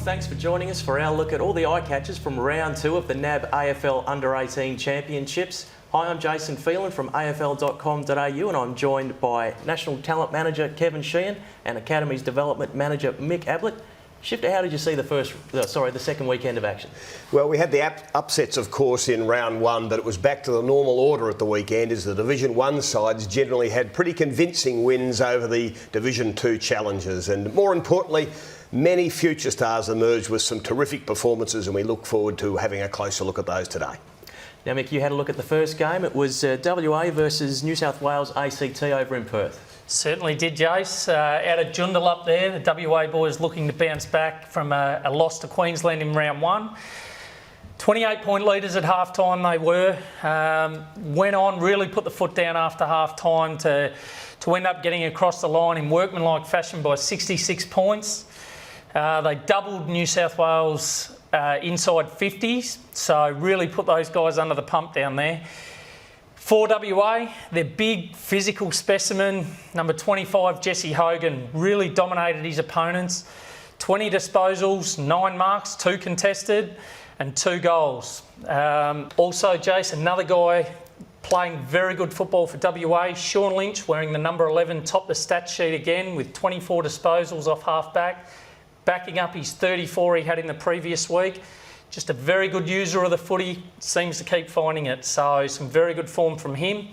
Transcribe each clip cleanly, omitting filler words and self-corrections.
Thanks for joining us for our look at all the eye catchers from round 2 of the NAB AFL Under-18 Championships. Hi, I'm Jason Phelan from afl.com.au and I'm joined by National Talent Manager Kevin Sheehan and Academies Development Manager Mick Ablett. Shifter, how did you see the second weekend of action? Well, we had the upsets, of course, in round 1, but it was back to the normal order at the weekend as the Division 1 sides generally had pretty convincing wins over the Division 2 challengers. And more importantly, many future stars emerged with some terrific performances, and we look forward to having a closer look at those today. Now, Mick, you had a look at the first game. It was WA versus New South Wales ACT over in Perth. Certainly did, Jace. Out of Joondalup there, the WA boys looking to bounce back from a loss to Queensland in round 1. 28-point leaders at half-time they were. Went on, really put the foot down after half-time to end up getting across the line in workmanlike fashion by 66 points. They doubled New South Wales inside 50s, so really put those guys under the pump down there. For WA, their big physical specimen, number 25, Jesse Hogan, really dominated his opponents. 20 disposals, 9 marks, 2 contested and 2 goals. Also, Jace, another guy playing very good football for WA, Sean Lynch, wearing the number 11, topped the stat sheet again with 24 disposals off half-back, backing up his 34 he had in the previous week. Just a very good user of the footy, seems to keep finding it. So some very good form from him.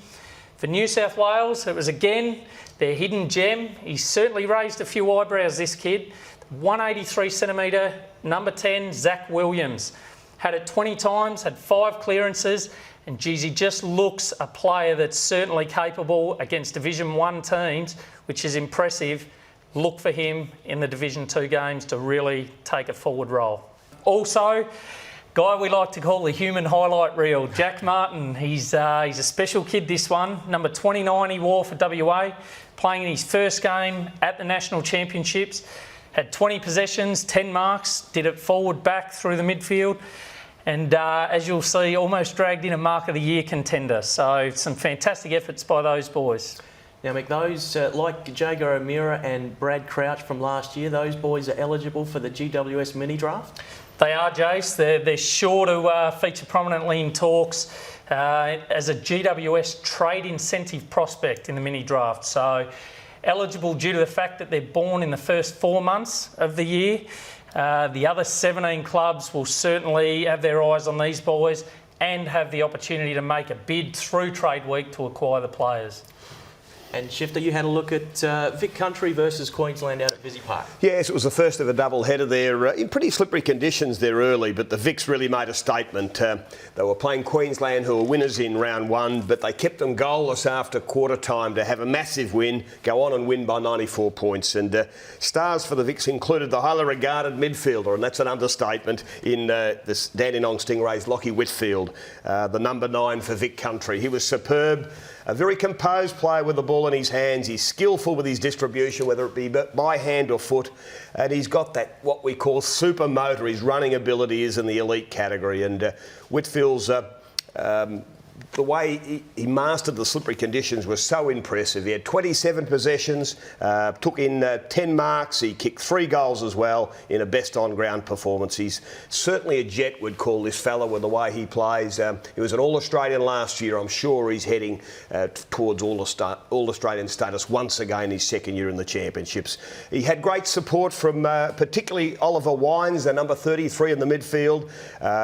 For New South Wales, it was again their hidden gem. He's certainly raised a few eyebrows, this kid. 183 centimetre, number 10, Zach Williams. Had it 20 times, had 5 clearances, and geez, he just looks a player that's certainly capable against Division 1 teams, which is impressive. Look for him in the Division 2 games to really take a forward role. Also, guy we like to call the human highlight reel, Jack Martin. He's a special kid, this one. Number 29 he wore for WA, playing in his first game at the National Championships. Had 20 possessions, 10 marks, did it forward, back, through the midfield. And as you'll see, almost dragged in a Mark of the Year contender. So some fantastic efforts by those boys. Now, Mick, those like Jago O'Meara and Brad Crouch from last year, those boys are eligible for the GWS mini draft? They are, Jace. They're sure to feature prominently in talks as a GWS trade incentive prospect in the mini draft. So eligible due to the fact that they're born in the first 4 months of the year. The other 17 clubs will certainly have their eyes on these boys and have the opportunity to make a bid through trade week to acquire the players. And Shifter, you had a look at Vic Country versus Queensland out at Visy Park. Yes, it was the first of a double-header there in pretty slippery conditions there early, but the Vics really made a statement. They were playing Queensland, who were winners in round 1, but they kept them goalless after quarter time to have a massive win, go on and win by 94 points. And stars for the Vics included the highly regarded midfielder, and that's an understatement, in this Dandenong Stingrays, Lockie Whitfield, the number 9 for Vic Country. He was superb. A very composed player with the ball in his hands. He's skillful with his distribution, whether it be by hand or foot. And he's got that, what we call super motor. His running ability is in the elite category. And Whitfield's the way he mastered the slippery conditions was so impressive. He had 27 possessions, took in 10 marks. He kicked 3 goals as well in a best on-ground performance. He's certainly a jet, would call this fella, with the way he plays. He was an All-Australian last year. I'm sure he's heading towards All-Australian status once again his second year in the championships. He had great support from particularly Oliver Wines, the number 33 in the midfield.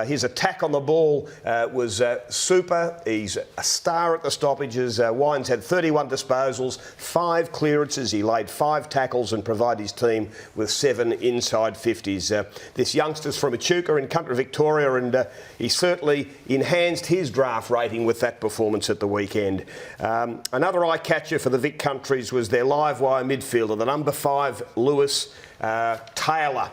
His attack on the ball was super. He's a star at the stoppages. Wines had 31 disposals, 5 clearances. He laid 5 tackles and provided his team with 7 inside 50s. This youngster's from Echuca in country Victoria, and he certainly enhanced his draft rating with that performance at the weekend. Another eye-catcher for the Vic Countries was their live wire midfielder, the number 5, Lewis Taylor.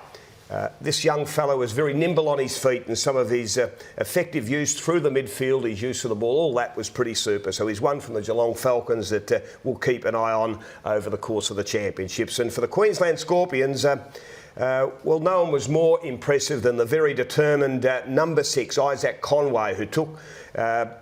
This young fellow was very nimble on his feet, and some of his effective use through the midfield, his use of the ball, all that was pretty super. So he's one from the Geelong Falcons that we'll keep an eye on over the course of the championships. And for the Queensland Scorpions, well, no one was more impressive than the very determined number 6, Isaac Conway, who took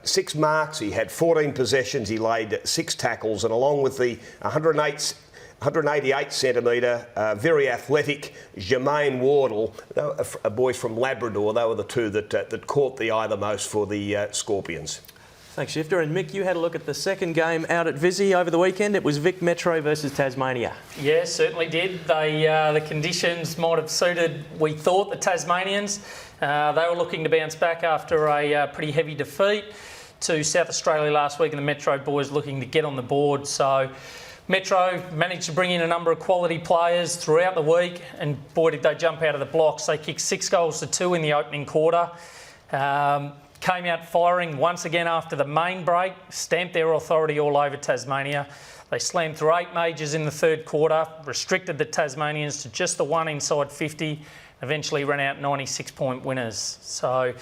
6 marks. He had 14 possessions. He laid 6 tackles, and along with the 108 188 centimetre, very athletic, Jermaine Wardle, a boy from Labrador. They were the two that caught the eye the most for the Scorpions. Thanks, Shifter. And Mick, you had a look at the second game out at Vizzy over the weekend. It was Vic Metro versus Tasmania. Yeah, certainly did. The conditions might have suited, we thought, the Tasmanians. They were looking to bounce back after a pretty heavy defeat to South Australia last week, and the Metro boys looking to get on the board. So Metro managed to bring in a number of quality players throughout the week, and boy did they jump out of the blocks. They kicked 6 goals to 2 in the opening quarter. Came out firing once again after the main break, stamped their authority all over Tasmania. They slammed through 8 majors in the third quarter, restricted the Tasmanians to just the one inside 50, eventually ran out 96-point winners. So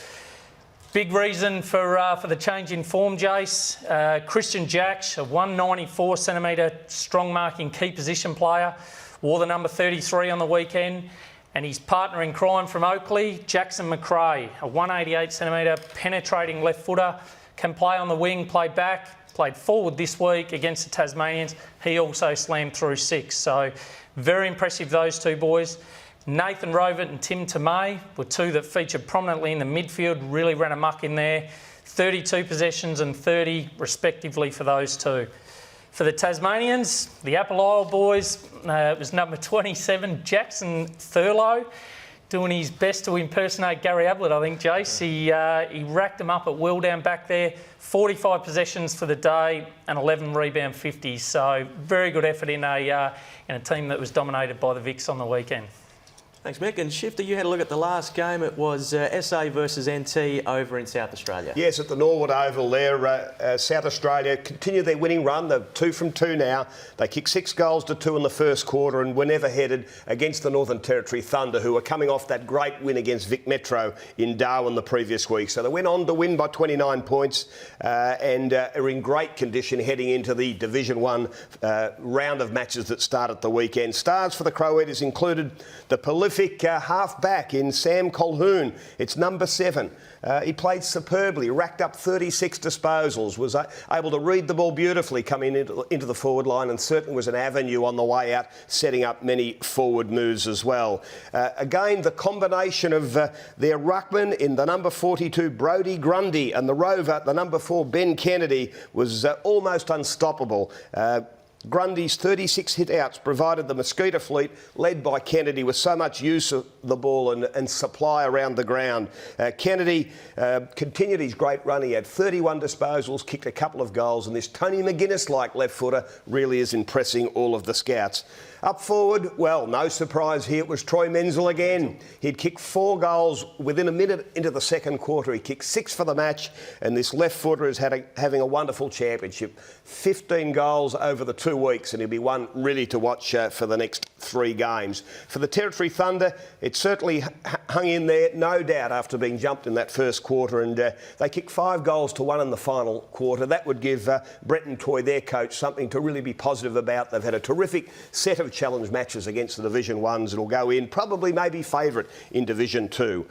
big reason for the change in form, Jace. Christian Jack's, a 194-centimetre strong marking key position player, wore the number 33 on the weekend. And his partner in crime from Oakley, Jackson McRae, a 188-centimetre penetrating left footer, can play on the wing, play back, played forward this week against the Tasmanians. He also slammed through 6. So very impressive, those two boys. Nathan Rovett and Tim Tomei were two that featured prominently in the midfield, really ran amok in there. 32 possessions and 30 respectively for those two. For the Tasmanians, the Apple Isle boys, it was number 27, Jackson Thurlow, doing his best to impersonate Gary Ablett, I think, Jace. He racked them up at will down back there. 45 possessions for the day and 11 rebound 50s. So very good effort in a team that was dominated by the Vics on the weekend. Thanks, Mick. And Shifter, you had a look at the last game. It was SA versus NT over in South Australia. Yes, at the Norwood Oval there, South Australia continue their winning run. They're 2 from 2 now. They kicked 6 goals to 2 in the first quarter and were never headed against the Northern Territory Thunder, who were coming off that great win against Vic Metro in Darwin the previous week. So they went on to win by 29 points and are in great condition heading into the Division 1 round of matches that start at the weekend. Stars for the Crow Eaters included the prolific half-back in Sam Colhoun. It's number 7. He played superbly, racked up 36 disposals, was able to read the ball beautifully coming into the forward line, and certainly was an avenue on the way out, setting up many forward moves as well. Again, the combination of their ruckman in the number 42, Brodie Grundy, and the rover, the number 4, Ben Kennedy, was almost unstoppable. Grundy's 36 hit-outs provided the Mosquito fleet, led by Kennedy, with so much use of the ball and supply around the ground. Kennedy continued his great run. He had 31 disposals, kicked a couple of goals, and this Tony McGuinness-like left footer really is impressing all of the scouts. Up forward, well, no surprise here, it was Troy Menzel again. He'd kicked 4 goals within a minute into the second quarter. He kicked 6 for the match, and this left footer is having a wonderful championship. 15 goals over the 2 weeks, and he'll be one really to watch for the next 3 games. For the Territory Thunder, it certainly hung in there, no doubt, after being jumped in that first quarter, and they kicked 5 goals to 1 in the final quarter. That would give Brenton Toy, their coach, something to really be positive about. They've had a terrific set of challenge matches against the Division 1s. It'll go in, probably maybe favourite in Division 2.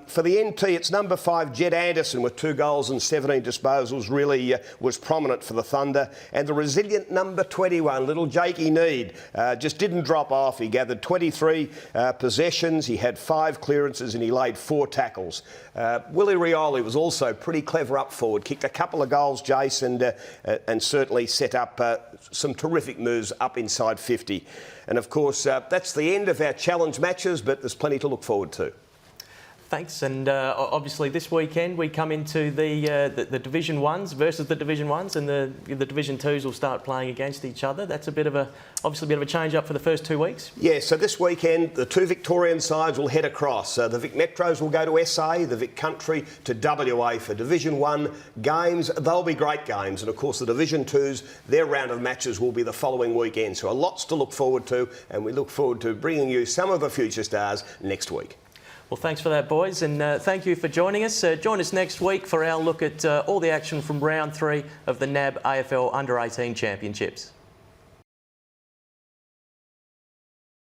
For the NT, it's number 5, Jed Anderson, with 2 goals and 17 disposals, really was prominent for the Thunder. And the resilient number 21, little Jakey Need, just didn't drop off. He gathered 23 possessions, he had 5 clearances, and he laid 4 tackles. Willie Rioli was also pretty clever up forward, kicked a couple of goals, Jace, and certainly set up some terrific moves up inside 50. And of course, that's the end of our challenge matches, but there's plenty to look forward to. Thanks, and obviously this weekend we come into the Division 1s versus the Division 1s, and the Division 2s will start playing against each other. That's obviously a bit of a change up for the first 2 weeks. Yeah, so this weekend the 2 Victorian sides will head across. The Vic Metros will go to SA, the Vic Country to WA for Division 1 games. They'll be great games, and of course the Division 2s, their round of matches will be the following weekend. So lots to look forward to, and we look forward to bringing you some of the future stars next week. Well, thanks for that, boys, and thank you for joining us. Join us next week for our look at all the action from round 3 of the NAB AFL Under-18 Championships.